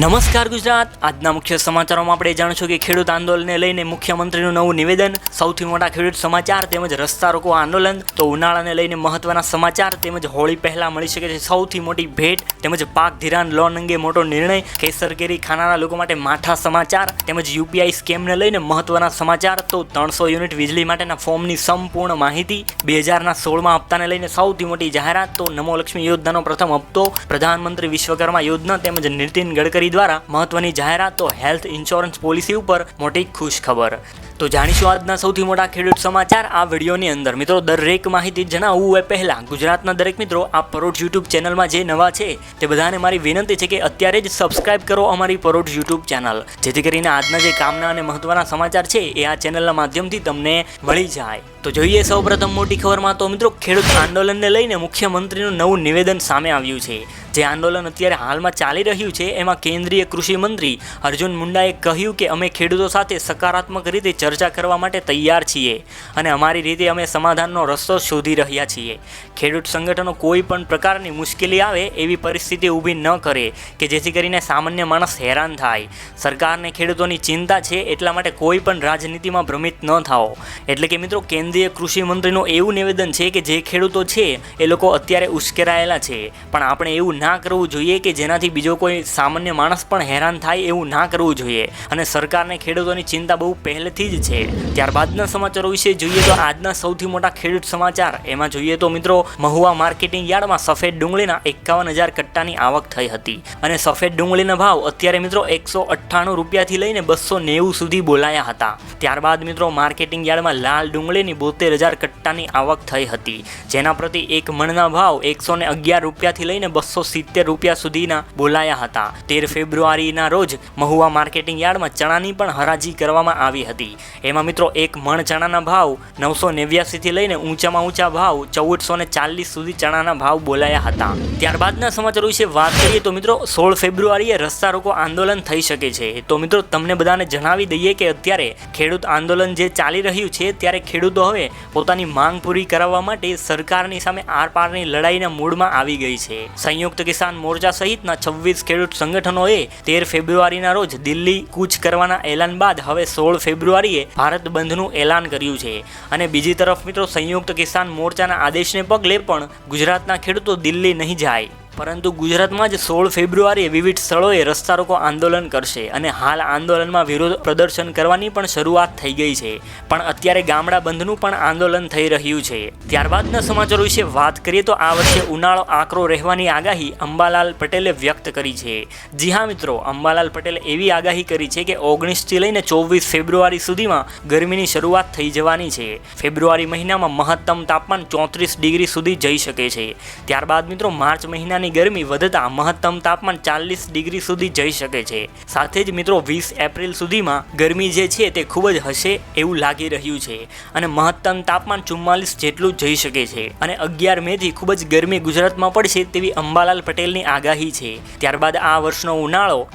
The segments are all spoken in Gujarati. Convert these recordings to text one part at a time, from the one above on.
નમસ્કાર ગુજરાત। આજના મુખ્ય સમાચારોમાં આપણે જાણીશું કે ખેડૂત આંદોલનને લઈને મુખ્યમંત્રીનું નવું નિવેદન, સૌથી મોટા ખેડૂત સમાચાર તેમજ રસ્તા રોકો આંદોલન, તો ઉનાળાને લઈને મહત્વના સમાચાર તેમજ હોળી પહેલા મળી શકે છે સૌથી મોટી ભેટ તેમજ પાક ધિરાણ લોન અંગે મોટો નિર્ણય, કેસર કેરી ખાનારા લોકો માટે માઠા સમાચાર તેમજ યુપીઆઈ સ્કેમને લઈને મહત્વના સમાચાર, તો 300 યુનિટ વીજળી માટેના ફોર્મની સંપૂર્ણ માહિતી, 2016માં હપ્તાને લઈને સૌથી મોટી જાહેરાત, તો નમો લક્ષ્મી યોજનાનો પ્રથમ હપ્તો, પ્રધાનમંત્રી વિશ્વકર્મા યોજના તેમજ નીતિન ગડકરી દ્વારા મહત્વની જાહેરાત, તો હેલ્થ ઇન્સ્યોરન્સ પોલિસી ઉપર મોટી ખુશ ખબર। તો જાણીશું આજના સૌથી મોટા ખેડૂત સમાચાર આ વિડીયોની અંદર। મિત્રો, દરેક માહિતી જણાવવું એ પહેલા ગુજરાતના દરેક મિત્રો આ પરોઢ યુટ્યુબ ચેનલમાં જે નવા છે તે બધાને મારી વિનંતી છે કે અત્યારે જ સબસ્ક્રાઇબ કરો અમારી પરોઢ યુટ્યુબ ચેનલ, જેથી કરીને આજના જે કામના અને મહત્વના સમાચાર છે એ આ ચેનલના માધ્યમથી તમને મળી જાય। તો જોઈએ સૌપ્રથમ મોટી ખબરમાં। તો મિત્રો, ખેડૂત આંદોલનને લઈને મુખ્યમંત્રીનું નવું નિવેદન સામે આવ્યું છે। જે આંદોલન અત્યારે હાલમાં ચાલી રહ્યું છે એમાં કેન્દ્રીય કૃષિ મંત્રી અર્જુન મુંડાએ કહ્યું કે અમે ખેડૂતો સાથે સકારાત્મક રીતે ચર્ચા કરવા માટે તૈયાર છીએ અને અમારી રીતે અમે સમાધાનનો રસ્તો શોધી રહ્યા છીએ। ખેડૂત સંગઠનો કોઈ પણ પ્રકારની મુશ્કેલી આવે એવી પરિસ્થિતિ ઊભી ન કરે કે જેથી કરીને સામાન્ય માણસ હેરાન થાય। સરકારને ખેડૂતોની ચિંતા છે, એટલા માટે કોઈ પણ રાજનીતિમાં ભ્રમિત ન થાઓ। એટલે કે મિત્રો, કેન્દ્રીય કૃષિ મંત્રીનું એવું નિવેદન છે કે જે ખેડૂતો છે એ લોકો અત્યારે ઉશ્કેરાયેલા છે, પણ આપણે એવું ના કરવું જોઈએ કે જેનાથી બીજો કોઈ સામાન્ય માણસ પણ હેરાન થાય, એવું ના કરવું જોઈએ અને સરકારને ખેડૂતોની ચિંતા બહુ પહેલેથી જ છે। ત્યારબાદના સમાચારો વિશે જોઈએ તો આજના સૌથી મોટા ખેડૂત સમાચાર એમાં જોઈએ તો મિત્રો, મહુવા માર્કેટિંગ યાર્ડમાં સફેદ ડુંગળીના 51,000 કટ્ટાની આવક થઈ હતી અને સફેદ ડુંગળીના ભાવ અત્યારે મિત્રો 198 રૂપિયાથી લઈને 290 સુધી બોલાયા હતા। ત્યારબાદ મિત્રો, માર્કેટિંગ યાર્ડમાં લાલ ડુંગળીની 72,000 કટ્ટાની આવક થઈ હતી, જેના પ્રતિ એક મણના ભાવ 111 રૂપિયાથી લઈને 270 રૂપિયા સુધીના બોલાયા હતા। 13 ફેબ્રુઆરીના રોજ મહુવા માર્કેટિંગ યાર્ડમાં ચણાની પણ હરાજી કરવામાં આવી હતી। એમાં મિત્રો, એક મણ ચણાના ભાવ 989 થી લઈને ઊંચામાં ઊંચા ભાવ 1440 સુધી ચણાના ભાવ બોલાયા હતા। ત્યારબાદના સમાચારો વિશે વાત કરીએ તો મિત્રો, 16 ફેબ્રુઆરીએ રસ્તા રોકો આંદોલન થઈ શકે છે। તો મિત્રો, તમને બધાને જણાવી દઈએ કે અત્યારે ખેડૂત આંદોલન જે ચાલી રહ્યું છે ત્યારે ખેડૂતો હવે પોતાની માંગ પૂરી કરાવવા માટે સરકારની સામે આરપારની લડાઈના મૂડમાં આવી ગઈ છે। સંયુક્ત કિસાન મોરચા સહિતના 26 ખેડૂત સંગઠનોએ 13 ફેબ્રુઆરીના રોજ દિલ્હી કૂચ કરવાના એલાન બાદ હવે 16 ફેબ્રુઆરીએ ભારત બંધનું એલાન કર્યું છે અને બીજી તરફ મિત્રો, સંયુક્ત કિસાન મોરચાના આદેશને પગલે પણ ગુજરાતના ખેડૂતો દિલ્હી નહીં જાય, પરંતુ ગુજરાતમાં જ 16 ફેબ્રુઆરીએ વિવિધ સ્થળોએ રસ્તા રોકો આંદોલન કરશે અને હાલ આંદોલનમાં વિરોધ પ્રદર્શન કરવાની પણ શરૂઆત થઈ ગઈ છે, પણ અત્યારે ગામડા બંધનું પણ આંદોલન થઈ રહ્યું છે। ત્યારબાદના સમાચારો વિશે વાત કરીએ તો આ વર્ષે ઉનાળો આકરો રહેવાની આગાહી અંબાલાલ પટેલે વ્યક્ત કરી છે। જી હા મિત્રો, અંબાલાલ પટેલે એવી આગાહી કરી છે કે 19થી લઈને 24 ફેબ્રુઆરી સુધીમાં ગરમીની શરૂઆત થઈ જવાની છે। ફેબ્રુઆરી મહિનામાં મહત્તમ તાપમાન 34 ડિગ્રી સુધી જઈ શકે છે। ત્યારબાદ મિત્રો, માર્ચ મહિનાની ગરમી વધતા મહત્તમ તાપમાન 40 ડિગ્રી સુધી જઈ શકે છે। સાથે જ મિત્રો, 20 એપ્રિલ સુધીમાં ગરમી જે છે તે ખૂબ જ હશે એવું લાગી રહ્યું છે અને મહત્તમ તાપમાન 44 જેટલું જઈ શકે છે અને 11 મે થી ખૂબ જ ગરમી ગુજરાતમાં પડશે તેવી અંબાલાલ પટેલની આગાહી છે। ત્યારબાદ આ વર્ષનો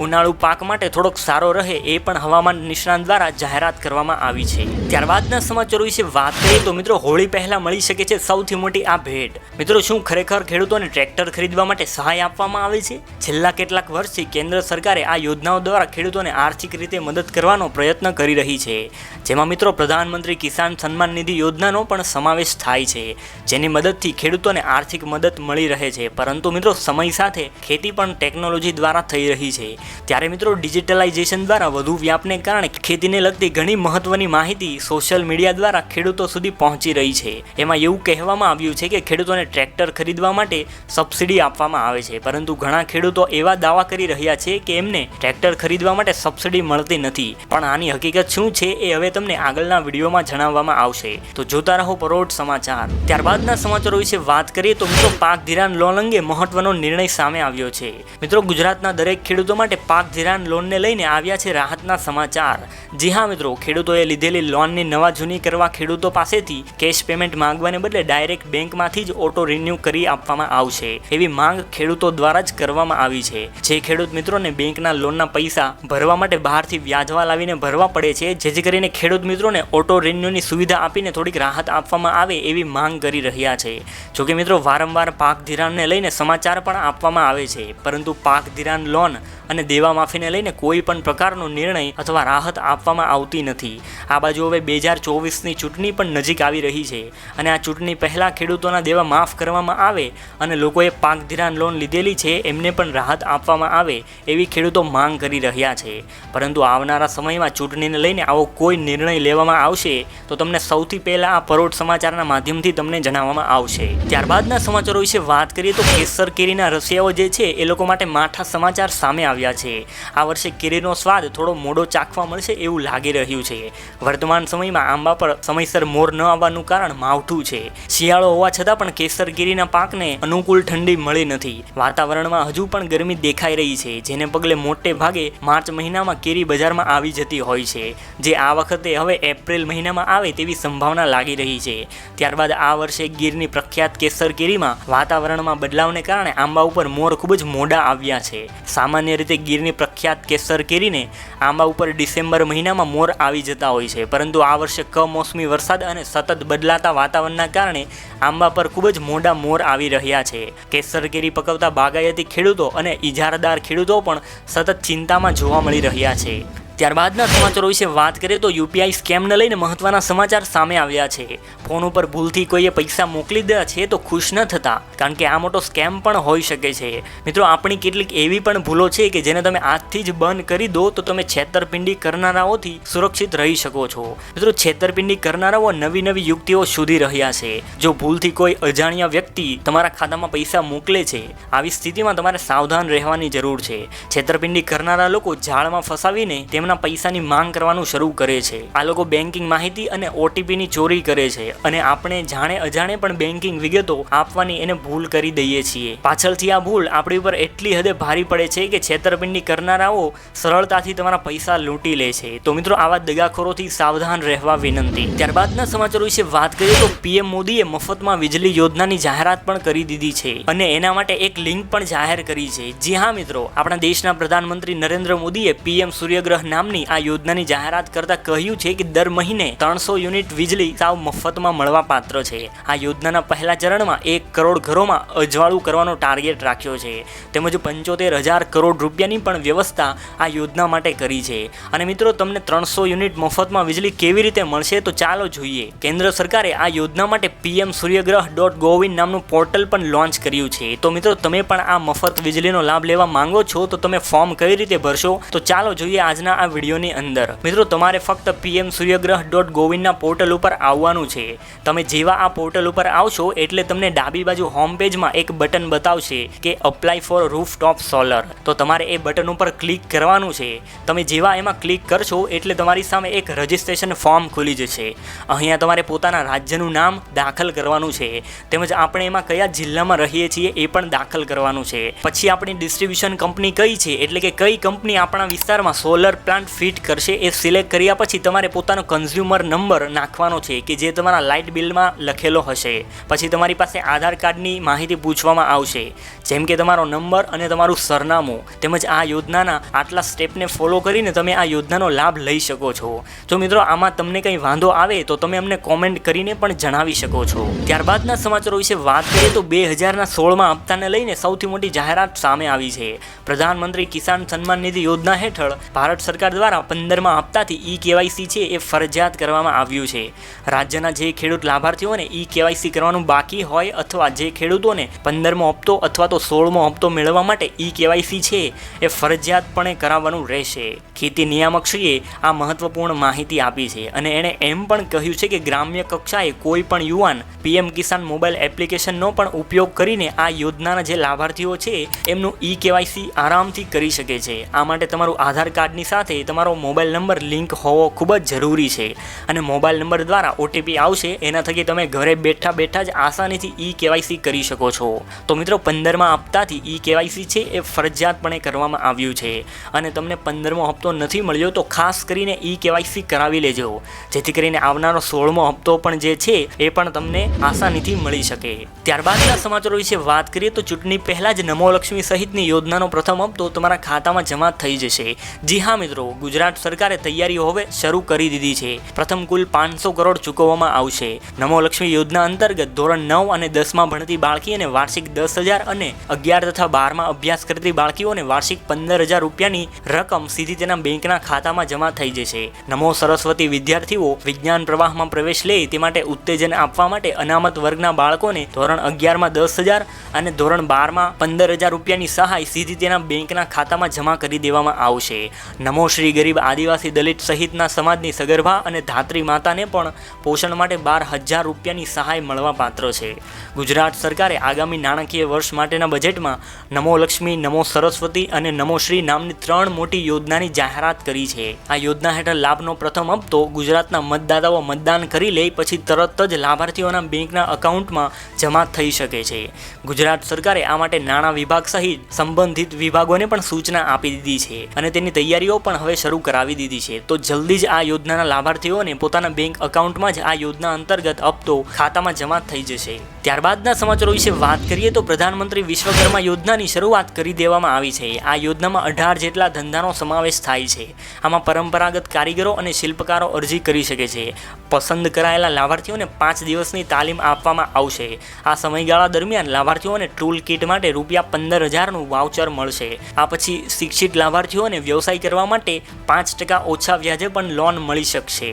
ઉનાળુ પાક માટે થોડોક સારો રહે એ પણ હવામાન નિષ્ણાત દ્વારા જાહેરાત કરવામાં આવી છે। ત્યારબાદના સમાચારો વિશે વાત કરીએ તો મિત્રો, હોળી પહેલા મળી શકે છે સૌથી મોટી આ ભેટ। મિત્રો, શું ખરેખર ખેડૂતોને ટ્રેક્ટર ખરીદવા માટે સહાય આપવામાં આવે છે? છેલ્લા કેટલાક વર્ષથી કેન્દ્ર સરકારે આ યોજનાઓ દ્વારા ખેડૂતોને આર્થિક રીતે મદદ કરવાનો પ્રયત્ન કરી રહી છે, જેમાં મિત્રો પ્રધાનમંત્રી કિસાન સન્માન નિધિ યોજનાનો પણ સમાવેશ થાય છે, જેની મદદથી ખેડૂતોને આર્થિક મદદ મળી રહે છે। પરંતુ મિત્રો, સમય સાથે ખેતી પણ ટેકનોલોજી દ્વારા થઈ રહી છે, ત્યારે મિત્રો ડિજિટલાઇઝેશન દ્વારા વધુ વ્યાપને કારણે ખેતીને લગતી ઘણી મહત્વની માહિતી સોશિયલ મીડિયા દ્વારા ખેડૂતો સુધી પહોંચી રહી છે। એમાં એવું કહેવામાં આવ્યું છે કે ખેડૂતોને ટ્રેક્ટર ખરીદવા માટે સબસિડી આપવામાં આવે છે, પરંતુ ઘણા ખેડૂતો એવા દાવા કરી રહ્યા છે કે એમને ટ્રેક્ટર ખરીદવા માટે સબસિડી મળતી નથી, પણ આની હકીકત શું છે એ હવે તમને આગળના વિડીયોમાં જણાવવામાં આવશે। તો જોતા રહો પરોઢ સમાચાર। ત્યારબાદના સમાચારો વિશે વાત કરીએ તો મિત્રો, પાક ધિરાણ લોન અંગે મહત્વનો નિર્ણય સામે આવ્યો છે। મિત્રો, ગુજરાતના દરેક ખેડૂતો માટે પાક ધિરાણ લોનને લઈને આવ્યા છે રાહતના સમાચાર। જી હા મિત્રો, ખેડૂતોએ લીધેલી લોનની નવા જૂની કરવા ખેડૂતો પાસેથી કેશ પેમેન્ટ માંગવાને બદલે ડાયરેક્ટ બેંકમાંથી જ ઓટો રિન્યુ કરી આપવામાં આવશે એવી માંગ ખેડૂતો દ્વારા જ કરવામાં આવી છે। જે ખેડૂત મિત્રોને બેંકના લોનના પૈસા ભરવા માટે બહારથી વ્યાજવા લાવીને ભરવા પડે છે, જેથી કરીને ખેડૂત મિત્રોને ઓટો રિન્યુની સુવિધા આપીને થોડીક રાહત આપવામાં આવે એવી માંગ કરી રહ્યા છે। જોકે મિત્રો, વારંવાર પાક ધિરાણને લઈને સમાચાર પણ આપવામાં આવે છે, પરંતુ પાક ધિરાણ લોન અને દેવા માફીને લઈને કોઈ પણ પ્રકારનો નિર્ણય અથવા રાહત આપવામાં આવતી નથી. આ બાજુ હવે 2024ની ચૂંટણી પણ નજીક આવી રહી છે અને આ ચૂંટણી પહેલાં ખેડૂતોના દેવા માફ કરવામાં આવે અને લોકોએ પાક ધિરાણ લોન લીધેલી છે એમને પણ રાહત આપવામાં આવે એવી ખેડૂતો માંગ કરી રહ્યા છે. પરંતુ આવનારા સમયમાં ચૂંટણીને લઈને આવો કોઈ નિર્ણય લેવામાં આવશે તો તમને સૌથી પહેલાં આ પરોઢ સમાચારના માધ્યમથી તમને જણાવવામાં આવશે. ત્યારબાદના સમાચારો વિશે વાત કરીએ તો કેસર કેરીના રસિયાઓ જે છે એ લોકો માટે માઠા સમાચાર સામે આવ્યા છે. આ વર્ષે કેરીનો સ્વાદ થોડો મોડો ચાખવા મળશે એવું લાગી રહ્યું છે. વર્તમાન સમયમાં આંબા પર સમયસર મોર ન આવવાનું કારણ માવઠું છે. શિયાળો હોવા છતાં પણ કેસર કેરીના પાકને અનુકૂળ ઠંડી મળી નથી. વાતાવરણમાં હજુ પણ ગરમી દેખાઈ રહી છે, જેને પગલે મોટે ભાગે માર્ચ મહિનામાં કેરી બજારમાં આવી જતી હોય છે, જે આ વખતે હવે એપ્રિલ મહિનામાં આવે તેવી સંભાવના લાગી રહી છે. ત્યારબાદ આ વર્ષે ગીરની પ્રખ્યાત કેસર કેરીમાં વાતાવરણમાં બદલાવને કારણે આંબા ઉપર મોર ખૂબ જ મોડા આવ્યા છે. સામાન્ય રીતે ગીરની પ્રખ્યાત કેસર કેરીને આંબા ઉપર ડિસેમ્બર મહિનામાં મોર આવી જતા હોય છે, પરંતુ આ વર્ષે કમોસમી વરસાદ અને સતત બદલાતા વાતાવરણના કારણે આંબા પર ખૂબ જ મોડા મોર આવી રહ્યા છે. કેસર કેરી પકવતા બાગાયતી ખેડૂતો અને ઇજારાદાર ખેડૂતો પણ સતત ચિંતામાં જોવા મળી રહ્યા છે. ત્યારબાદના સમાચારો વિશે વાત કરીએ તો યુપીઆઈ સ્કેમને લઈને મહત્વના સમાચાર સામે આવ્યા છે. ફોન ઉપર ભૂલથી કોઈએ પૈસા મોકલી દીધા છે તો ખુશ ન થતા, કારણ કે આ મોટો સ્કેમ પણ હોઈ શકે છે. મિત્રો, આપણી કેટલીક એવી પણ ભૂલો છે કે જેને તમે આજથી જ બંધ કરી દો તો તમે છેતરપિંડી કરનારાઓથી સુરક્ષિત રહી શકો છો. મિત્રો, છેતરપિંડી કરનારાઓ નવી નવી યુક્તિઓ શોધી રહ્યા છે. જો ભૂલથી કોઈ અજાણ્યા વ્યક્તિ તમારા ખાતામાં પૈસા મોકલે છે, આવી સ્થિતિમાં તમારે સાવધાન રહેવાની જરૂર છે. છેતરપિંડી કરનારા લોકો જાળમાં ફસાવીને તેમના પૈસાની માંગ કરવાનું શરૂ કરે છે. આ લોકો બેન્કિંગ માહિતી અને ઓટીપીની ચોરી કરે છે અને આપણે જાણે અજાણે પણ બેન્કિંગ વિગતો આપવાની એને ભૂલ કરી દઈએ છીએ. પાછળથી આ ભૂલ આપણી ઉપર એટલી હદે ભારી પડે છે કે છેતરપિંડી કરનારાઓ સરળતાથી તમારા પૈસા લૂંટી લે છે. તો મિત્રો, આવા દગાખોરોથી સાવધાન રહેવા વિનંતી. ત્યારબાદના સમાચારો વિશે વાત કરીએ તો પીએમ મોદીએ મફતમાં વીજળી યોજનાની જાહેરાત પણ કરી દીધી છે અને એના માટે એક લિંક પણ જાહેર કરી છે. જી હા મિત્રો, આપણા દેશના પ્રધાનમંત્રી નરેન્દ્ર મોદીએ પીએમ સૂર્યગ્રહ નામની આ યોજનાની જાહેરાત કરતા કહ્યું છે કે દર મહિને 300 યુનિટ વીજળી સાવ મફતમાં મળવા પાત્ર છે. આ યોજનાના પહેલા ચરણમાં 1 કરોડ ઘરોમાં અજવાળું કરવાનો ટાર્ગેટ રાખ્યો છે. તેમજ 75,000 કરોડ રૂપિયાની પણ વ્યવસ્થા આ યોજના માટે કરી છે. અને મિત્રો, તમને 300 યુનિટ મફતમાં વીજળી કેવી રીતે મળશે તો ચાલો જોઈએ. કેન્દ્ર સરકારે આ યોજના માટે pmsuryagrah.gov નામનું પોર્ટલ પણ લોન્ચ કર્યું છે. તો મિત્રો, તમે પણ આ મફત વીજળીનો લાભ લેવા માંગો છો તો તમે ફોર્મ કઈ રીતે ભરશો તો ચાલો જોઈએ આજના આ વિડીયોની અંદર. મિત્રો, તમારે ફક્ત pmsuryagrah.gov ના પોર્ટલ ઉપર આવવાનું છે. તમે જેવા આ પોર્ટલ ઉપર આવશો એટલે તમને ડાબી બાજુ હોમ પેજમાં એક બટન બતાવશે કે અપ્લાય ફોર રૂફટોપ સોલર. તો તમારે એ બટન ઉપર ક્લિક કરવાનું છે. તમે જેવા એમાં ક્લિક કરશો એટલે તમારી સામે એક રજિસ્ટ્રેશન ફોર્મ ખુલી જશે. અહીંયા તમારે પોતાના રાજ્યનું નામ દાખલ કરવાનું છે, તેમજ આપણે એમાં કયા જિલ્લામાં રહીએ છીએ એ પણ દાખલ કરવાનું છે. પછી આપણી ડિસ્ટ્રીબ્યુશન કંપની કઈ છે, એટલે કે કઈ કંપની આપણા વિસ્તારમાં સોલર પ્લાન્ટ ફિટ કરશે એ સિલેક્ટ કર્યા પછી તમારે પોતાનો કન્ઝ્યુમર નંબર નાખવાનો છે કે જે તમારા લાઇટ બિલમાં લખેલો હશે. પછી તમારી પાસે આધાર કાર્ડની માહિતી પૂછવામાં આવશે, જેમ કે તમારો નંબર અને તમારું સરનામું. તેમજ આ યોજનાના આટલા સ્ટેપને ફોલો કરીને તમે આ યોજનાનો લાભ લઈ શકો છો. તો મિત્રો, આમાં તમને કંઈ વાંધો આવે તો તમે અમને કોમેન્ટ કરીને પણ જણાવી શકો છો. ત્યારબાદના સમાચારો વિશે વાત કરીએ તો 2016માં હપ્તાને લઈને સૌથી મોટી જાહેરાત સામે આવી છે. પ્રધાનમંત્રી કિસાન સન્માન નિધિ યોજના હેઠળ ભારત સરકાર દ્વારા 15મા હપ્તાથી ઈ-કેવાયસી છે એ ફરજિયાત કરવામાં આવ્યું છે. રાજ્યના જે ખેડૂત લાભાર્થીઓને ઈ-કેવાયસી કરવાનું બાકી હોય અથવા જે ખેડૂતોને 15મો હપ્તો અથવા તો 16મો હપ્તો મેળવવા માટે ઈ-કેવાયસી છે એ ફરજિયાતપણે કરાવવાનું રહેશે. ખેતી નિયામકશ્રીએ આ મહત્વપૂર્ણ માહિતી આપી છે અને એણે એમ પણ કહ્યું છે કે ગ્રામ્ય કક્ષાએ કોઈ પણ યુવાન પીએમ કિસાન મોબાઈલ એપ્લિકેશનનો પણ ઉપયોગ કરીને આ યોજનાના જે લાભાર્થીઓ છે એમનું ઈ-કેવાયસી આરામથી કરી શકે છે. આ માટે તમારું આધાર કાર્ડની સાથે તમારો મોબાઈલ નંબર લિંક હોવો ખૂબ જ જરૂરી છે અને મોબાઈલ નંબર દ્વારા ઓટીપી આવશે. એના થકી તમે ઘરે બેઠા બેઠા જ આસાનીથી ઈ-કેવાયસી કરી શકો છો. તો મિત્રો, 15મા હપ્તાથી ઈ-કેવાયસી છે એ ફરજિયાતપણે કરવામાં આવ્યું છે અને તમને 15મો હપ્તો નથી મળ્યો તો ખાસ કરીને ઈ-કેવાયસી કરાવી લેજો, જેથી કરીને આવનારો 16મો હપ્તો પણ જે છે એ પણ તમને આસાનીથી મળી શકે. ત્યારબાદના સમાચારો વિશે વાત કરીએ તો ચૂંટણી પહેલાં જ નમો લક્ષ્મી સહિતની યોજનાનો પ્રથમ હપ્તો તમારા ખાતામાં જમા થઈ જશે. જી હા મિત્રો, મિત્રો, ગુજરાત સરકારે તૈયારીઓ હવે શરૂ કરી દીધી છે. પ્રથમ કુલ 500 કરોડ ચૂકવવામાં આવશે. નમો લક્ષ્મી યોજના અંતર્ગત ધોરણ 9 અને 10માં ભણતી બાળકી અને વાર્ષિક 10,000 અને 11 તથા 12માં અભ્યાસ કરતી બાળકીઓને વાર્ષિક 15,000 રૂપિયાની રકમ સીધી તેના બેંકના ખાતામાં જમા થઈ જશે. નમો સરસ્વતી વિદ્યાર્થીઓ વિજ્ઞાન પ્રવાહમાં પ્રવેશ લે તે માટે ઉત્તેજન આપવા માટે અનામત વર્ગના બાળકોને ધોરણ 11માં 10,000 અને ધોરણ 12માં 15,000 રૂપિયાની સહાય સીધી તેના બેંકના ખાતામાં જમા કરી દેવામાં આવશે. નમો શ્રી ગરીબ આદિવાસી દલિત સહિતના સમાજની સગર્ભા અને ધાત્રી માતાને પણ પોષણ માટે 12,000 રૂપિયાની સહાય મળવા પાત્ર છે. ગુજરાત સરકારે આગામી નાણાકીય વર્ષ માટેના બજેટમાં નમો લક્ષ્મી, નમો સરસ્વતી અને નમો શ્રી નામની 3 મોટી યોજનાની જાહેરાત કરી છે. આ યોજના હેઠળ લાભનો પ્રથમ હપ્તો ગુજરાતના મતદાતાઓ મતદાન કરી લે પછી તરત જ લાભાર્થીઓના બેંકના એકાઉન્ટમાં જમા થઈ શકે છે. ગુજરાત સરકારે આ માટે નાણાં વિભાગ સહિત સંબંધિત વિભાગોને પણ સૂચના આપી દીધી છે અને તેની તૈયારીઓ પણ હવે શરૂ કરાવી દીધી છે. તો જલ્દી જ આ યોજનાના લાભાર્થીઓને પોતાના બેંક એકાઉન્ટમાં જ આ યોજના અંતર્ગત હપ્તો ખાતામાં જમા થઈ જશે. ત્યારબાદના સમાચારો વિશે વાત કરીએ તો પ્રધાનમંત્રી વિશ્વકર્મા યોજનાની શરૂઆત કરી દેવામાં આવી છે. આ યોજનામાં 18 જેટલા ધંધાનો સમાવેશ થાય છે. આમાં પરંપરાગત કારીગરો અને શિલ્પકારો અરજી કરી શકે છે. પસંદ કરાયેલા લાભાર્થીઓને 5 દિવસની તાલીમ આપવામાં આવશે. આ સમયગાળા દરમિયાન લાભાર્થીઓને ટૂલ કિટ માટે ₹15,000નું વાઉચર મળશે. આ પછી શિક્ષિત લાભાર્થીઓને વ્યવસાય કરવા માટે 5% ઓછા વ્યાજે પણ લોન મળી શકશે.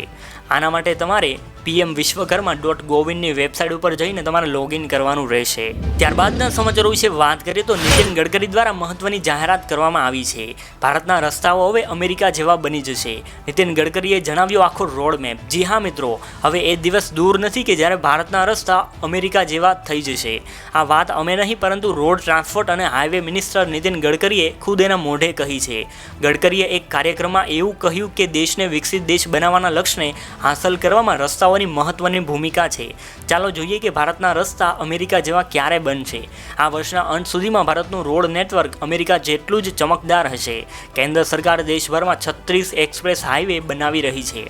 આના માટે તમારે pmvishwakarma.govin વેબસાઇટ ઉપર જઈને તમારે લોગિન કરવાનું રહેશે. ત્યારબાદના સમાચારો વિશે વાત કરીએ તો નીતિન ગડકરી દ્વારા મહત્વની જાહેરાત કરવામાં આવી છે. ભારતના રસ્તાઓ હવે અમેરિકા જેવા બની જશે. નીતિન ગડકરીએ જણાવ્યો આખો રોડ મેપ. જી હા મિત્રો, હવે એ દિવસ દૂર નથી કે જ્યારે ભારતના રસ્તા અમેરિકા જેવા થઈ જશે. આ વાત અમે નહીં પરંતુ રોડ ટ્રાન્સપોર્ટ અને હાઈવે મિનિસ્ટર નીતિન ગડકરીએ ખુદ એના મોઢે કહી છે. ગડકરીએ એક કાર્યક્રમમાં એવું કહ્યું કે દેશને વિકસિત દેશ બનાવવાના લક્ષ્યને હાંસલ કરવામાં રસ્તાઓની મહત્વની ભૂમિકા છે. ચાલો જોઈએ કે ભારતના રસ્તા અમેરિકા જેવા ક્યારે બનશે. આ વર્ષના અંત સુધીમાં ભારતનું રોડ નેટવર્ક અમેરિકા જેટલું જ ચમકદાર હશે. કેન્દ્ર સરકાર દેશભરમાં 36 એક્સપ્રેસ હાઈવે બનાવી રહી છે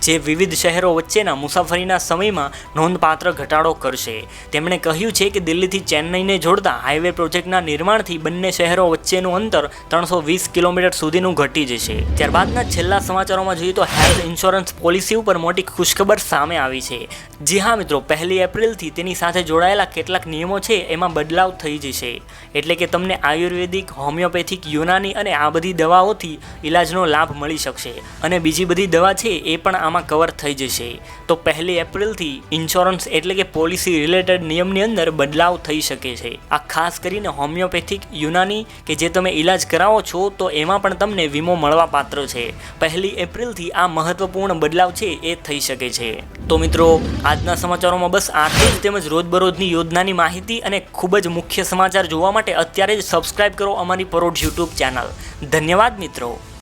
જે વિવિધ શહેરો વચ્ચેના મુસાફરીના સમયમાં નોંધપાત્ર ઘટાડો કરશે. તેમણે કહ્યું છે કે દિલ્હીથી ચેન્નઈને જોડતા હાઈવે પ્રોજેક્ટના નિર્માણથી બંને શહેરો વચ્ચેનું અંતર 320 કિલોમીટર સુધીનું ઘટી જશે. ત્યારબાદના છેલ્લા સમાચારોમાં જોઈએ તો હેલ્થ ઇન્સ્યોરન્સ પોલિસી ઉપર મોટી ખુશખબર સામે આવી છે. જી હા મિત્રો, 1 એપ્રિલથી તેની સાથે જોડાયેલા કેટલાક નિયમો છે એમાં બદલાવ થઈ જશે. એટલે કે તમને આયુર્વેદિક, હોમિયોપેથિક, યુનાની અને આ બધી દવાઓથી ઇલાજનો લાભ મળી શકશે અને બીજી બધી દવા છે એ પણ આમાં કવર થઈ જશે. તો 1 એપ્રિલથી ઇન્સ્યોરન્સ એટલે કે પોલિસી રિલેટેડ નિયમની અંદર બદલાવ થઈ શકે છે. આ ખાસ કરીને હોમિયોપેથિક, યુનાની કે જે તમે ઇલાજ કરાવો છો તો એમાં પણ તમને વીમો મળવા પાત્ર છે. 1 એપ્રિલથી આ મહત્વપૂર્ણ બદલાવ છે એ થઈ શકે છે. તો મિત્રો, આજના સમાચારોમાં બસ આટલું જ. તેમજ રોજબરોજની યોજનાની માહિતી અને ખૂબ જ મુખ્ય સમાચાર જોવા માટે અત્યારે જ સબસ્ક્રાઇબ કરો અમારી પરોઢ યુટ્યુબ ચેનલ. ધન્યવાદ મિત્રો.